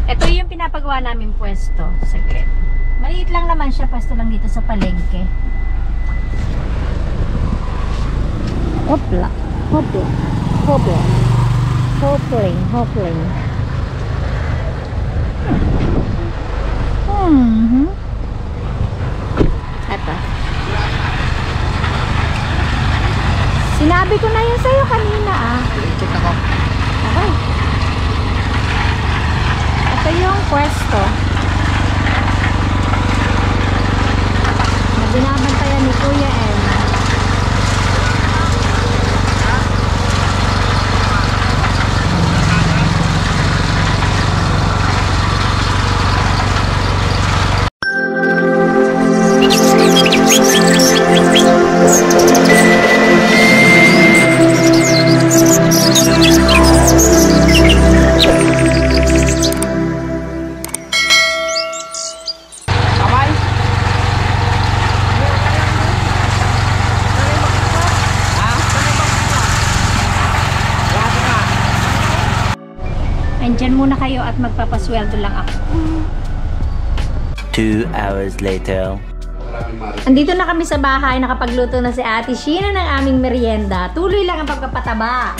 Ito yung pinapagawa namin pwesto. Saglit. Maliit lang naman siya. Pwesto lang dito sa palengke. Hopla. Hopla. Hopla. Hopling. Hopling. Ito. Sinabi ko na yun sa'yo kanina Check ako. Okay. Ito yung pwesto na binabantayan ni Kuya M. Andyan muna kayo at magpapasweldo lang ako. 2 hours later. Andito na kami sa bahay, nakapagluto na si Ate Sheena ng aming merienda. Tuloy lang ang pagpapataba.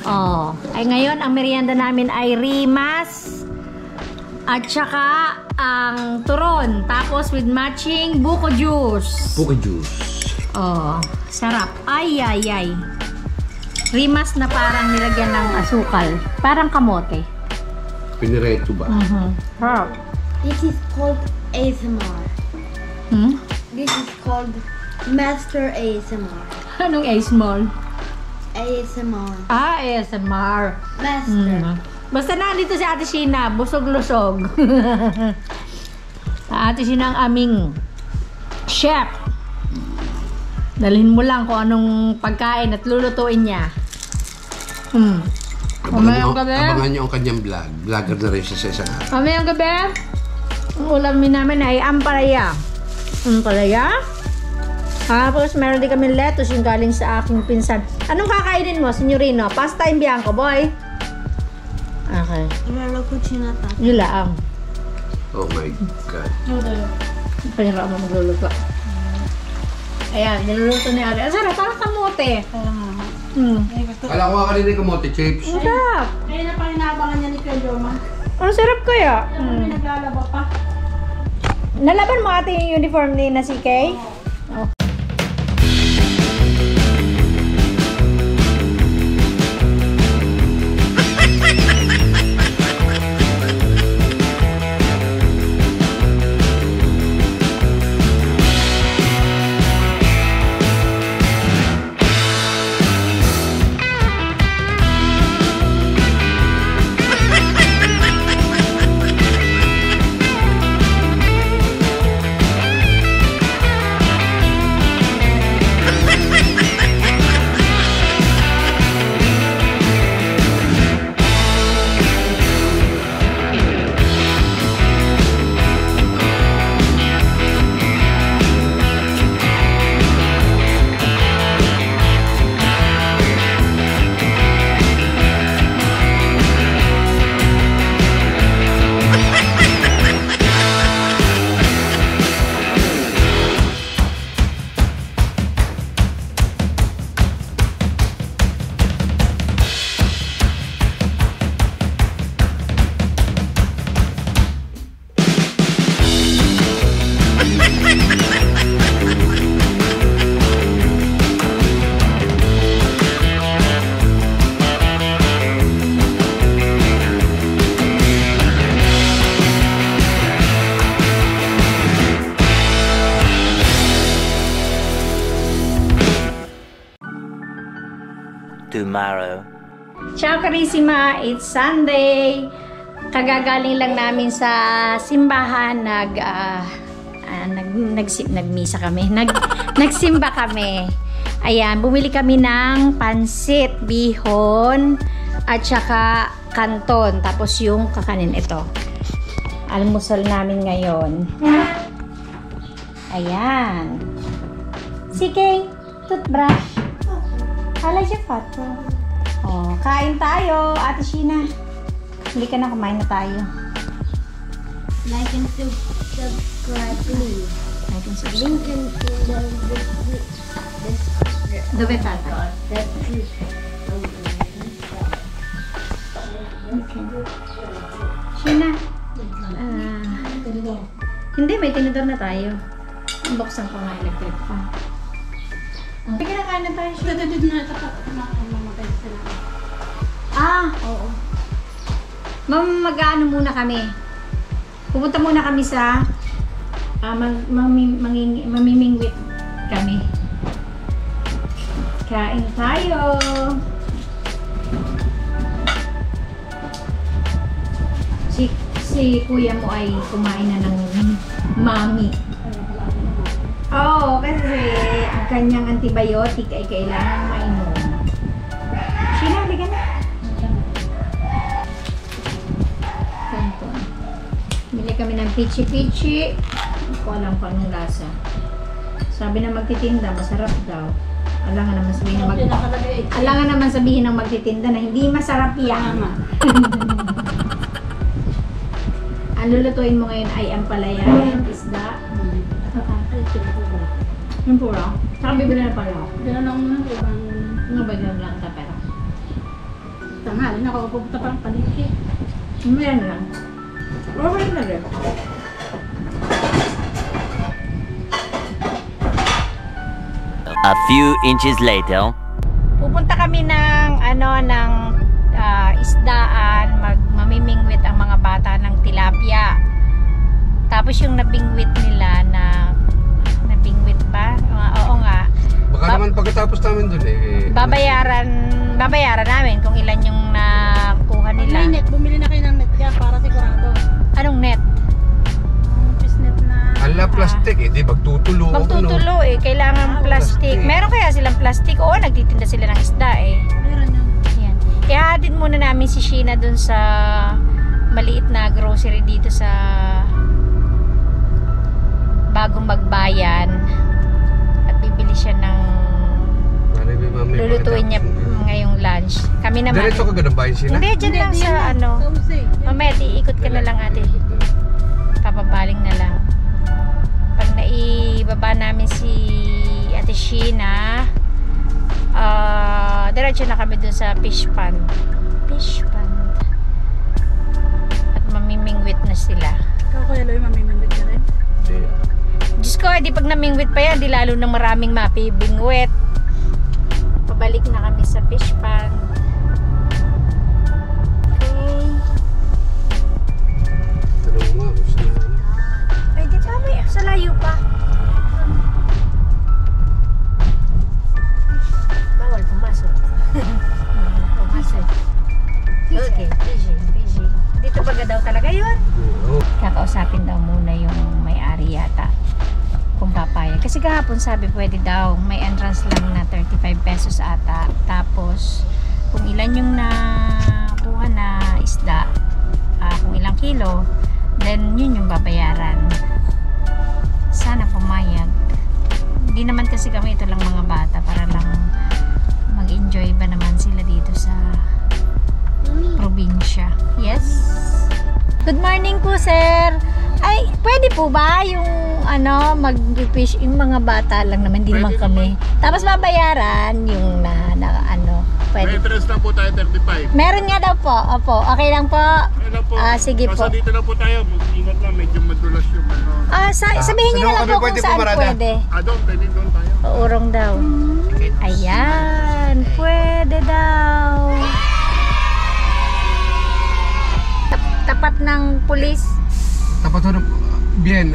Oh, ay ngayon ang merienda namin ay rimas at saka ang turon, tapos with matching buko juice. Buko juice. Oh, sarap. Ay ay ay. Rimas na parang nilagyan ng asukal. Parang kamote. Pinireto ba? Sarap. This is called ASMR. This is called Master ASMR. Anong A-small? ASMR. Ah, ASMR. Master. Basta nandito si Ate Sheena, busog-lusog. Ate Sheena ang aming chef. Dalhin mo lang kung anong pagkain at lulutuin niya. Mamayang gabi. Abangan niyo ang kanyang vlog. Vlogger na rin siya sa isang araw. Mamayang gabi. Ang ulamin namin ay ampalaya. Ampalaya. Tapos meron din kami lettuce yung galing sa aking pinsan. Anong kakainin mo, Signorino? Pasta in bianco, boy? Okay. Lalo ko chinata. Yun lang. Oh my God. Panira mo magluluto. Ayan, niluluto ni Ari. Ang sarap, parang kamote. Kala ko nga kanina yung kamote chips. Ang sarap. Ngayon na pa inaabangan niya ni Kuya Joma. Ang sarap kaya. May naglalaba pa. Nalaban mo ate yung uniform ni na si Kay? Oh. Tomorrow. Ciao Carissima, it's Sunday. Kagagaling lang namin sa simbahan, nagmisa kami. Nagsimba kami. Ayan, bumili kami ng pansit, bihon, at saka kanton. Tapos yung kakanin ito. Almusal namin ngayon. Ayan. Sige, toothbrush. Hala siya pato. Oh, kain tayo, Ate Sheena. Hindi ka na, kumain na tayo. Like and subscribe, please. Like and subscribe. Link in the Dobe tata. description. Okay. Sheena. Hindi, may tinidor na tayo. Buksan ko nga electric pa. Hindi ka nakain na tayo, Sheena. Dito na ito pa. Mamatay sila. Oo. Mag-ano muna kami. Pupunta muna kami sa mamimingwit kami. Kain tayo. Si kuya mo ay kumain na ng mami. Oo, kasi ang kanyang antibiotic ay kailangan mainom. Sheena, halika na. Kanto. Bili kami ng pichi-pichi. Hindi ko alam kung anong lasa. Sabi na magtitinda, masarap daw. Alangan naman sabihin ng magtitinda na hindi masarap yan. Ang lulutuin mo ngayon ay ampalaya, isda. Yung pura. Saka bibili na pala ako. Dinanong mo ng ibang... Ano ba yun lang ta pera? Tanghali na ako pupunta pang paliki. Meron lang. Okay na rin. A few inches later. Pupunta kami ng isdaan, mamimingwit ang mga bata ng tilapia. Tapos yung nabingwit nila nabingwit ba? Oo nga. Baka naman pagkatapos namin dun Babayaran namin kung ilan yung nakuha nila. May net, bumili na kayo ng net yan para sigurado. Anong net? Fish net na... Ala, plastic eh. Di magtutulo. Magtutulo eh. Kailangan plastic. Meron kaya silang plastic? Oo, nagtitinda sila ng isda eh. Meron yun. Yan. Ihahatid muna namin si Sheena dun sa maliit na grocery dito sa Bagong Magbayan. At bibili siya ng lulutuin niya ngayong lunch. Kami naman. Diretso ka ganun bayan sila? Hindi, dyan lang sa ano. Mamaya, iikot ka na lang ate. Papabaling na lang. Pag naibaba namin si Ate Sheena, diretso na kami dun sa fish pond. Fish pond. At mamimingwit na sila. Ikaw Kuya Loy, mamimingwit ka rin? Diyos ko, di pag namingwit pa yan, di lalo na maraming mapibingwit. Pabalik na kami sa fish pond. Okay. Tanong mo, gusto na. Ay, di ba may sa layo pa? Bawal pumasok. Pumasok. Okay, busy. Dito baga daw talaga yun. Oo. Kakausapin daw muna yung may-ari yata. Kung papayag. Kasi kahapon sabi pwede daw. May entrance lang na 35 pesos ata. Tapos, kung ilan yung nakuha na isda, kung ilang kilo, then yun yung babayaran. Sana pumayag. Hindi naman kasi kami ito lang mga bata para lang mag-enjoy ba naman sila dito sa probinsya. Yes? Good morning po, sir. Ay, pwede po ba yung mag-fish yung mga bata lang naman, hindi naman kami. Tapos babayaran yung pwede. May interest lang po tayo, 35. Meron nga daw po. Opo, okay lang po. Ano po? Sige po. Basta dito na po tayo. Ingat lang, medyo madulas yung Sabihin niyo na lang po kung saan pwede. doon tayo. Urong daw. Ayan, pwede daw. Tapat ng pulis. Tapat ho ng... Bien.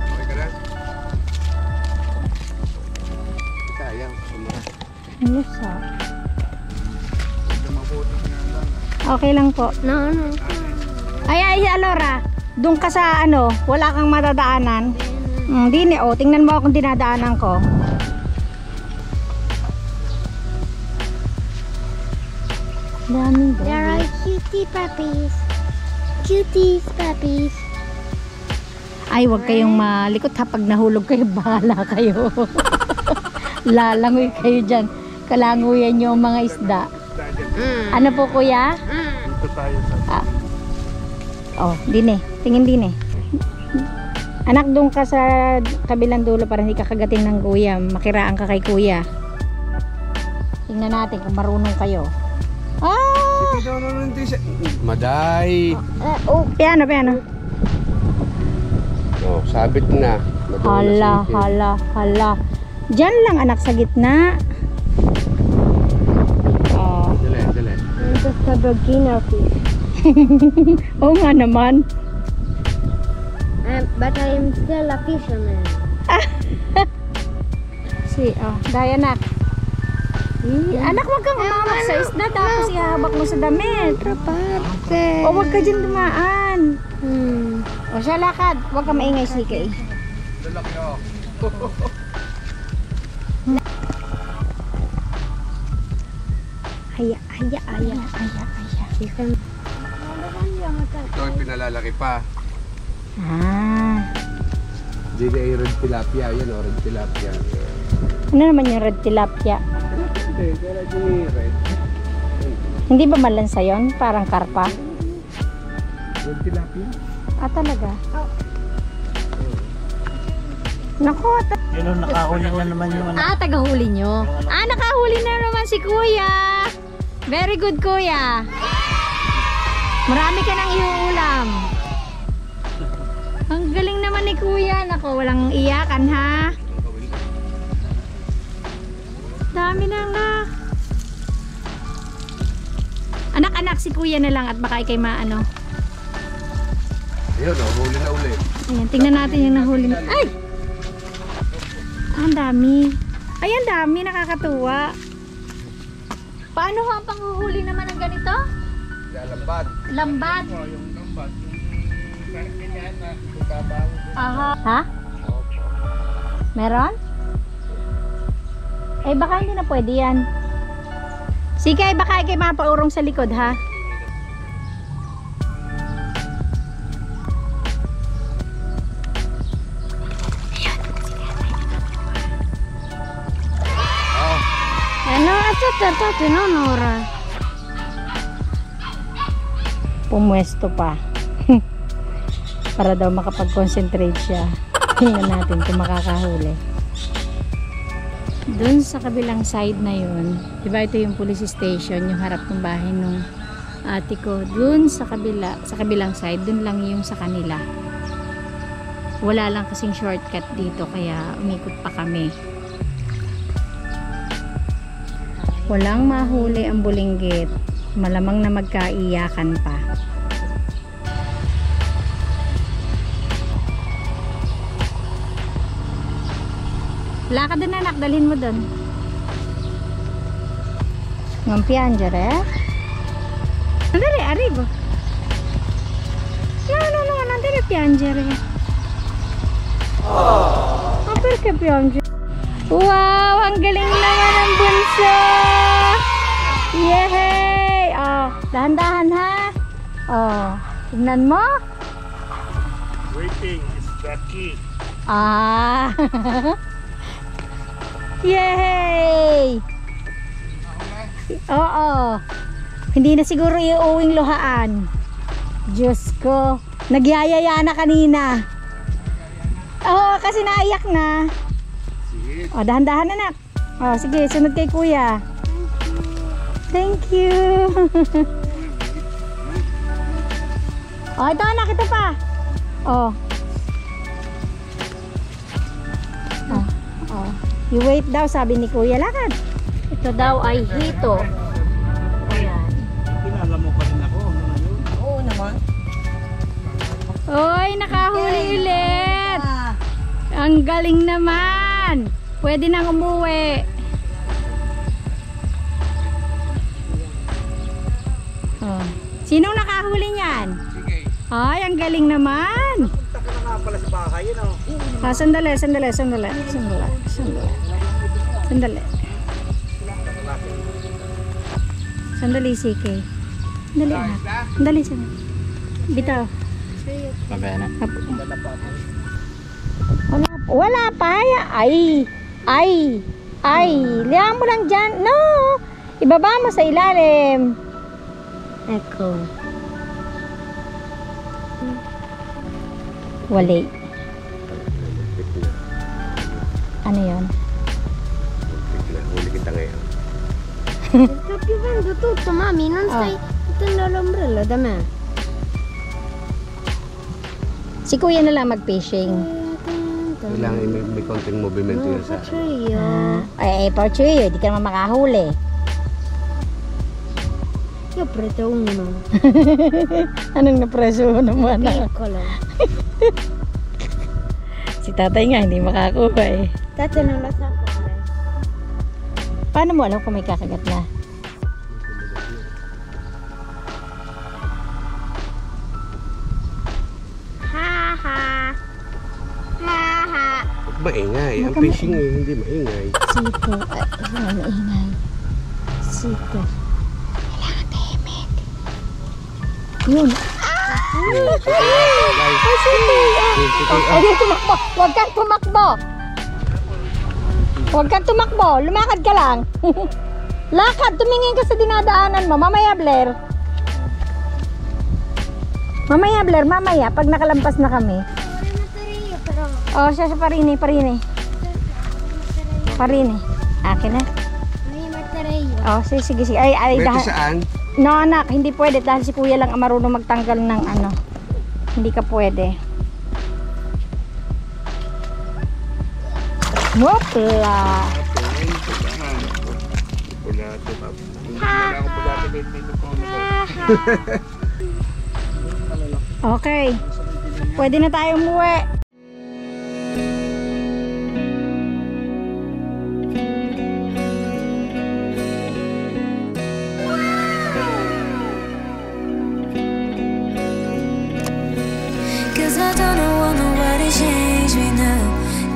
Okay ka na? Sayang, sumara. Okay lang po. No. Ay, Alora. Doon ka sa wala kang madadaanan. Hindi tingnan mo akong dinadaanan ko. Daming There are cutie puppies. Cuties, puppies. Ay, wag kayong malikot ha. Pag nahulog kayo, bahala kayo. Lalangoy kayo dyan. Kalanguyan nyo ang mga isda. Ano po, kuya? Dito tayo sa... Oh, din eh. Tingin din eh. Anak, doon ka sa kabilang dulo para hindi ka kagatin ng kuya. Makiraan ka kay kuya. Tingnan natin kung marunong kayo. Ah! Maday. Piano, piano. Oh, sabit na. Hala, hala, hala. Diyan lang anak sa gitna. Oh. Dali, dali. I'm just a beginner fish. Oo nga naman. But I'm still a fisherman. Daya anak. Anak, wag kang umamak sa isda tapos ihahabak mo sa damit. O wag ka dyan dumaan. O siya lakad. Wag kang maingay sikay. Lalaki oh. Aya, aya, aya, aya, aya. Ito ay pinalalaki pa. Ah. Hindi na yung red tilapia. Yan o, red tilapia. Ano naman yung red tilapia? Hindi, kaya di red. Hindi ba malansa yun? Parang karpa? Red tilapia? Ah, talaga? Naku, Yun ang nakahuli na naman yung ano. tagahuli nyo. Nakahuli na naman si kuya. Very good, kuya. Marami ka nang iuulam. Ang galing naman ni kuya. Naku, walang iyakan ha. Dami na anak. Anak-anak si kuya na lang at baka ikay maano. Ayun o, huli na uli. Ayan, tingnan natin yung nahuli na. Ay! Ang dami. Ay, ang dami. Nakakatuwa. Paano ho ang panghuhuli naman ng ganito? Lambat. Lambat. Yung lambat, yung ganyan na itabaw. Aha. Ha? Meron? Eh, baka hindi na pwede yan. Sige, baka ikay mapaurong sa likod, ha? Ano ito tinonora? Pumwesto pa. Para daw makapag-concentrate siya. Tingnan natin kung makakahuli. Doon sa kabilang side na yun, diba ito yung police station, yung harap ng bahay nung ate ko. Doon sa kabilang side, doon lang yung sa kanila. Wala lang kasing shortcut dito, kaya umikot pa kami. Walang mahuli ang bulinggit. Malamang na magkaiyakan pa. Wala ka dun anak, dalhin mo dun. Ngampian dyan eh. Nandali, arriba. No, nandali piangere. Perché piange? Wow, ang galing naman ang bunso. Yehey! Oh, dahan-dahan ha. Oh, tignan mo. Waiting is the key. Ah. Yehey! Oo. Hindi na siguro iuwing luhaan. Diyos ko. Nagyayaya na kanina. Oo, kasi naiyak na. O, dahan-dahan anak. O, sige, sunod kay kuya. Thank you. O, ito anak, ito pa. O. O. You wait daw, sabi ni kuya. Lakad. Ito daw ay hito. Ayan. Kilala mo pa rin ako. Ano na yun? Oo naman. Oy, nakahuli ulit. Ang galing naman. Pwede nang umuwi. Oh. Sinong nakahuli niyan? Sige. Ay, ang galing naman. Punta ka na nga pala sa bahay yun oh. Sandali. Sandali, CK. Sandali, anak. Sandali. Bitaw. Mamaya na. Wala pa. Ay. Lihan mo lang dyan. No. Ibaba mo sa ilalim. Eko. Wali. Ano yun? Huli kita ngayon. Sta piovendo tutto, mami, non stai mettendo l'ombrello da me. Si kuya na lang mag-fishing. Kailangan may konting movimento yun sa... Faccio io. Porcho yun. Di ka naman makahuli. Io ho preso uno. Anong napreso mo anak? Piccolo. Si tatay nga hindi makakuha eh. Tata non lo sa fare. Paano mo alam kung may kakagat na? Maingay. Ang fishing eh, hindi maingay. Sito. Maingay. Sito. Kailangan tahimik. Yun. Ay, tumakbo. Huwag kang tumakbo. Huwag kang tumakbo. Lumakad ka lang. Lakad. Tumingin ka sa dinadaanan mo. Mamaya, Blair. Mamaya. Pag nakalampas na kami. Oh, siya parini. Parini. Akin na. Voglio mettere io. Oh, sige. Ay, Pwede saan? No, anak, hindi pwede dahil si kuya lang ang marunong magtanggal ng ano. Hindi ka pwede. Wopla. Okay. Pwede na tayo umuwi. Cause I don't want nobody change me now.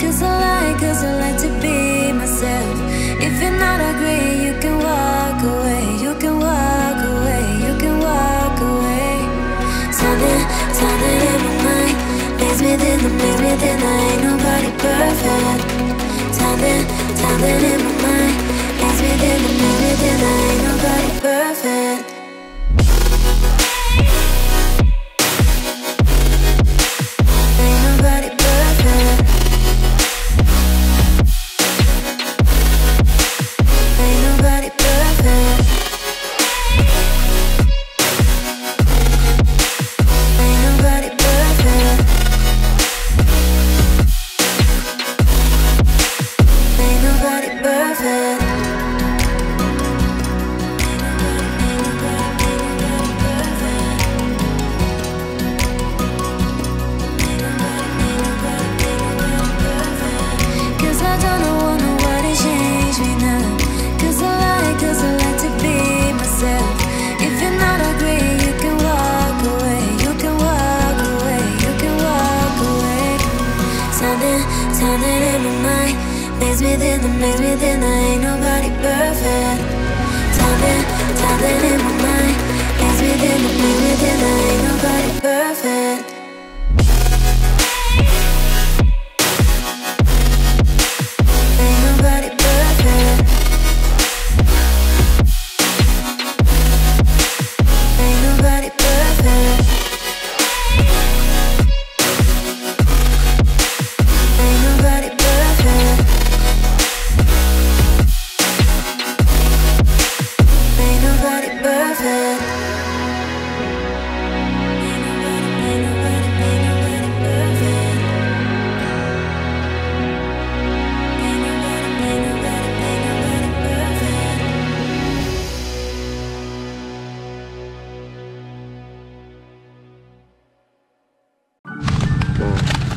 Cause I like to be myself. If you're not agree, you can walk away. You can walk away. You can walk away. Something in my mind makes me think ain't nobody perfect. Something in my mind makes me think ain't nobody perfect. Something in my mind makes me think ain't nobody perfect. Something in my mind makes me think ain't nobody perfect. Ain't nobody perfect. Ain't nobody perfect. Ain't nobody perfect. Ain't nobody perfect. Ain't nobody perfect. Ain't nobody perfect.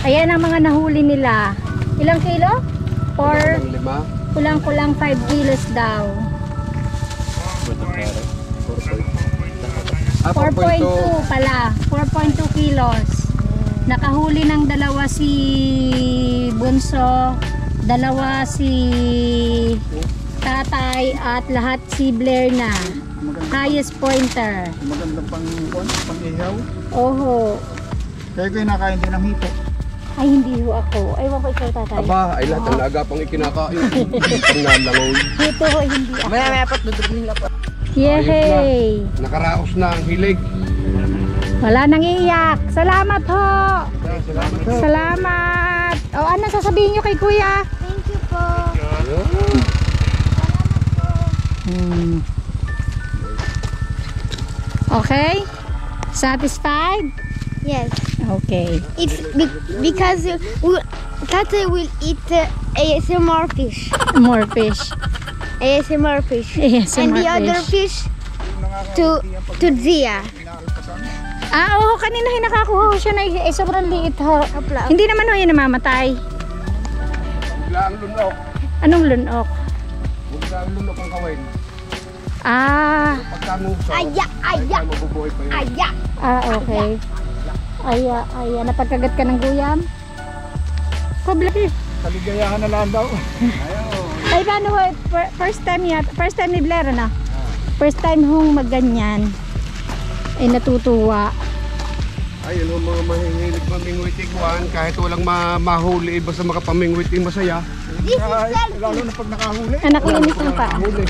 Ayan ang mga nahuli nila. Ilang kilo? Ang 5. Kulang-kulang 5 kilos daw. 4.2 pala. 4.2 kilos. Nakahuli ng dalawa si Bunso, dalawa si Tatay, at lahat si Blair na. highest pointer. Magandang pang-ihaw. Oho. Kaya ko nakain din ng hito. Ay, hindi ho ako. Ewan ko ikaw, tatay. Aba, ay lahat ng agapang ikinakain. Pangnalangoy. Dito ho, hindi ako. Maya pat, dudugin lang po. Yehey! Nakaraos na ang hilig. Wala nang iyak. Salamat ho! Salamat ho. Salamat! O, ano sasabihin nyo kay kuya? Thank you po. Okay? Satisfied? Yes. Okay. It's because Tata will eat ASMR fish. More fish. ASMR fish. ASMR and the other fish. fish to Zia. Ah, oo. Kanina hinakakuha ko siya na sobrang liit ho. Apla. Hindi naman ho yun namamatay. Bigla ang lunok. Anong lunok? Bigla ang lunok ang kawin. Ah, Pagkanuso. Aya, aya, Mabubuhay pa yun. aya. okay. Aya. Napagkagat ka ng guyam? Problem. Kaligayahan na lang daw. Ay, paano ho? First time ni Blair, ano? First time hong magganyan. Ay, natutuwa. Ayun ang mga mahihilig mamingwit iguan. Kahit walang mahuli, basta makapamingwit masaya. This is Ay, selfie. lalo na pag nakahuli. Anak linis ng paa. Huli.